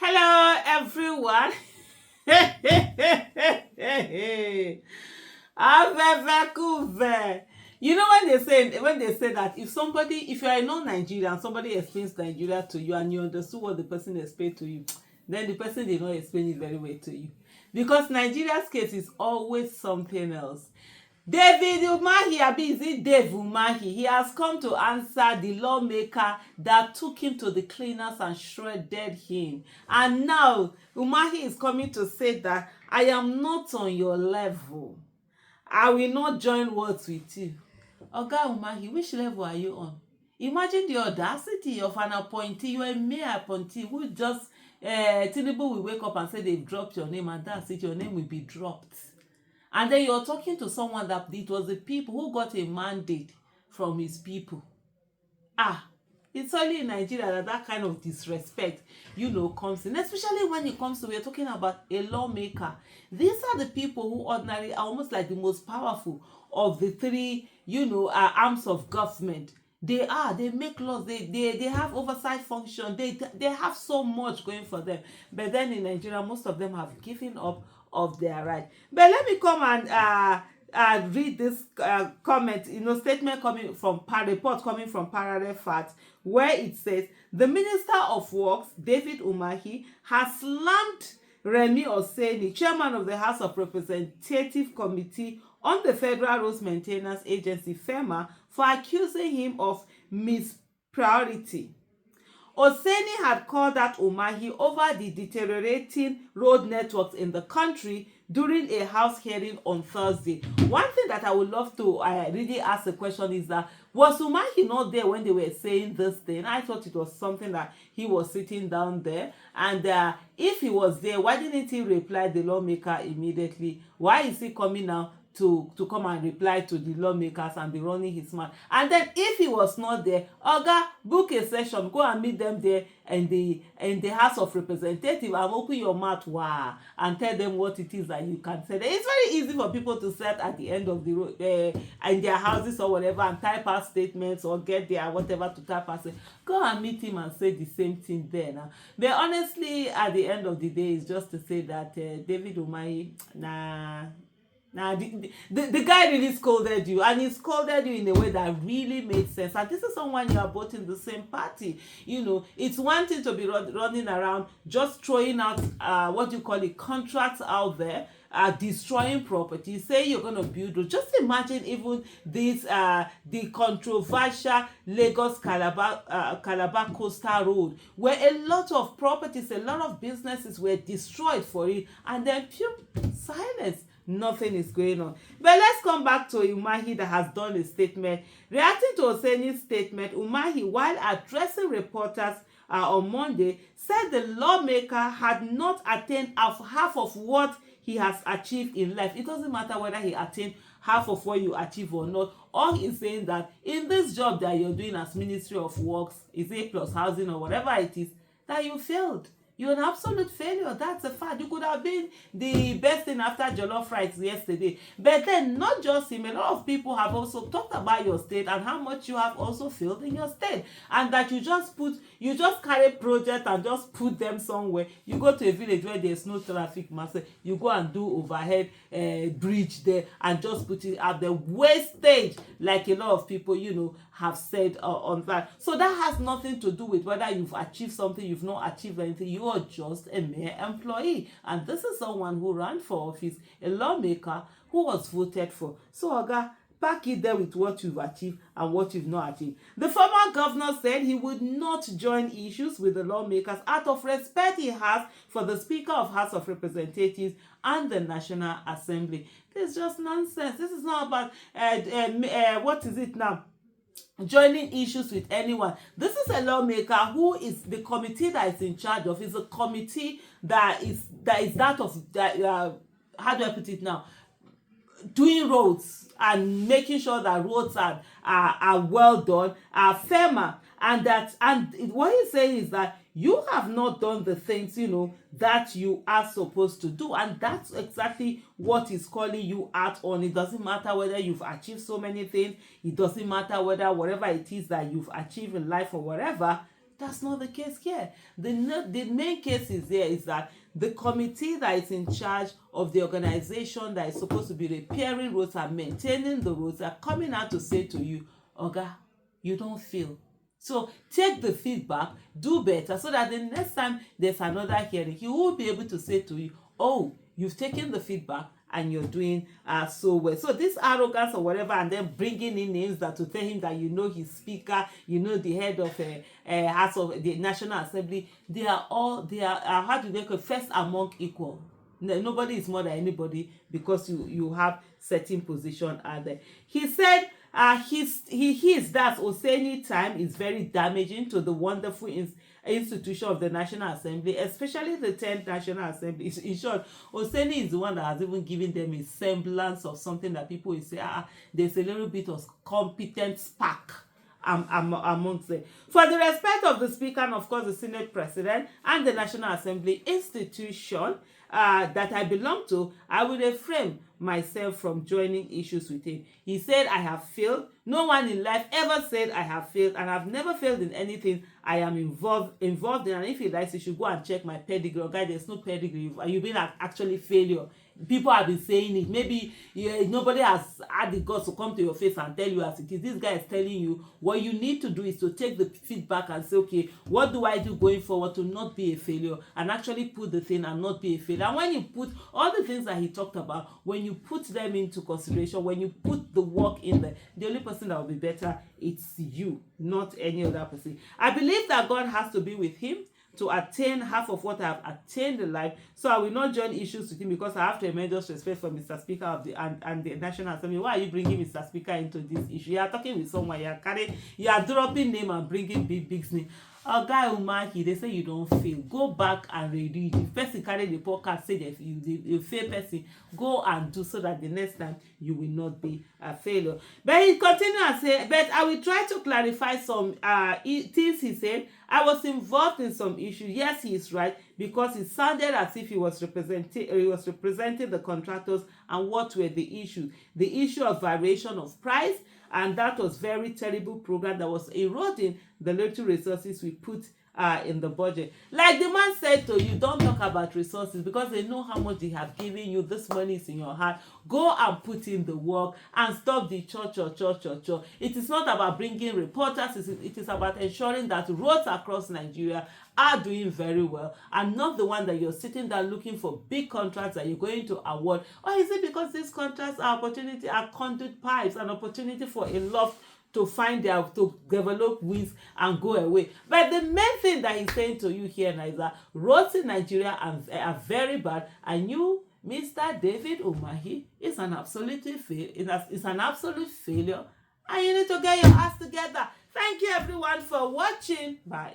Hello, everyone. Avevekuve. You know when they say that if you are a non-Nigerian, somebody explains Nigeria to you and you understood what the person explained to you, then the person did not explain it very well to you. Because Nigeria's case is always something else. David Umahi, abi is it Dave Umahi? He has come to answer the lawmaker that took him to the cleaners and shredded him. And now Umahi is coming to say that I am not on your level. I will not join words with you. Oga Umahi, which level are you on? Imagine the audacity of an appointee. You are a mere appointee who just Tinubu will wake up and say they've dropped your name, and that's it. Your name will be dropped. And then you're talking to someone that it was the people who got a mandate from his people. It's only in Nigeria that that kind of disrespect, comes in. Especially when it comes to, we're talking about a lawmaker. These are the people who ordinarily are almost like the most powerful of the three, arms of government. They make laws, they have oversight function, they have so much going for them. But then in Nigeria, most of them have given up of their right. But let me come and read this comment, statement coming from report coming from Parallel Facts, where it says the Minister of Works, David Umahi, has slammed Remi Oseni, chairman of the House of Representative Committee on the Federal Roads Maintenance Agency, FEMA, for accusing him of mispriority. Oseni had called out Umahi over the deteriorating road networks in the country during a House hearing on Thursday. One thing that I would love to really ask a question is that, was Umahi not there when they were saying this thing? I thought it was something that he was sitting down there. And if he was there, why didn't he reply the lawmaker immediately? Why is he coming now to come and reply to the lawmakers and be running his mouth? And then if he was not there, Oga, book a session, go and meet them there in the House of Representatives and open your mouth, and tell them what it is that you can say. It's very easy for people to sit at the end of the road in their houses or whatever and type out statements or get there whatever to type and say, go and meet him and say the same thing there now. But honestly, at the end of the day, it's just to say that David Umahi, the guy really scolded you, and he scolded you in a way that really made sense. And this is someone you are both in the same party. It's one thing to be running around just throwing out contracts out there, destroying property, say you're going to build road. Just imagine even this the controversial Lagos Calabar Coastal Road, where a lot of properties, a lot of businesses were destroyed for it, and then silence. Nothing is going on. But let's come back to Umahi that has done a statement. Reacting to Oseni's statement, Umahi, while addressing reporters on Monday, said the lawmaker had not attained half of what he has achieved in life. It doesn't matter whether he attained half of what you achieve or not. All he's saying that in this job that you're doing as Ministry of Works, is A plus housing or whatever it is, that you failed. You're an absolute failure. That's a fact. You could have been the best thing after jollof rice yesterday. But then, not just him, a lot of people have also talked about your state and how much you have also failed in your state. And that you just carry projects and just put them somewhere. You go to a village where there's no traffic mass, you go and do overhead bridge there and just put it at the wastage, like a lot of people, have said on that. So that has nothing to do with whether you've achieved something, you've not achieved anything. You are just a mere employee. And this is someone who ran for office, a lawmaker who was voted for. So, Oga, pack it there with what you've achieved and what you've not achieved. The former governor said he would not join issues with the lawmakers out of respect he has for the Speaker of House of Representatives and the National Assembly. This is just nonsense. This is not about what is it now? Joining issues with anyone. This is a lawmaker who is the committee that is in charge of. Is a committee that is that of how do I put it now? Doing roads and making sure that roads are well done, are firmer, and what he's saying is that you have not done the things that you are supposed to do, and that's exactly what he's calling you out on. It doesn't matter whether you've achieved so many things, it doesn't matter whether whatever it is that you've achieved in life or whatever, that's not the case here. The main case is there is that the committee that is in charge of the organization that is supposed to be repairing roads and maintaining the roads are coming out to say to you, Oga, you don't feel. So take the feedback, do better, so that the next time there's another hearing, he will be able to say to you, oh, you've taken the feedback and you're doing so well. So this arrogance or whatever, and then bringing in names that to tell him that you know his speaker, you know the head of House of the National Assembly, they are how do they call, first among equal. Nobody is more than anybody because you have certain position out there. He said his that Oseni time is very damaging to the wonderful institution of the National Assembly, especially the 10th National Assembly. In short, Oseni is the one that has even given them a semblance of something that people will say, there's a little bit of competent spark amongst them. For the respect of the Speaker and of course the Senate President and the National Assembly institution that I belong to, I will refrain myself from joining issues with him. He said, I have failed. No one in life ever said I have failed, and I've never failed in anything I am involved in. And if he likes, you should go and check my pedigree. Okay, there's no pedigree. You've been actually failure. People have been saying it. Maybe nobody has had the guts to come to your face and tell you as it is. This guy is telling you what you need to do is to take the feedback and say, okay, what do I do going forward to not be a failure, and actually put the thing and not be a failure. And when you put all the things that he talked about, when you put them into consideration, when you put the work in there, the only person that will be better, it's you, not any other person. I believe that God has to be with him to attain half of what I have attained in life. So I will not join issues with him because I have tremendous respect for Mr. Speaker of the and the National Assembly. Why are you bringing Mr. Speaker into this issue? You are talking with someone, you are dropping name and bringing big name. Guy Umachi, they say you don't fail. Go back and read. If person carry the podcast, say that you fail person, go and do so that the next time you will not be a failure. But he continued and say, but I will try to clarify some things he said. I was involved in some issues. Yes, he is right, because it sounded as if he was representing the contractors. And what were the issues? The issue of variation of price, and that was very terrible program that was eroding the little resources we put in the budget. Like the man said to you, don't talk about resources because they know how much they have given you. This money is in your heart. Go and put in the work and stop the church. It is not about bringing reporters. It is about ensuring that roads across Nigeria are doing very well, and not the one that you're sitting there looking for big contracts that you're going to award. Or is it because these contracts are conduit pipes, an opportunity for a lot to to develop wins and go away? But the main thing that he's saying to you here now is that roads in Nigeria are very bad, and you, Mr. David Umahi, is an absolute failure, and you need to get your ass together. Thank you everyone for watching. Bye.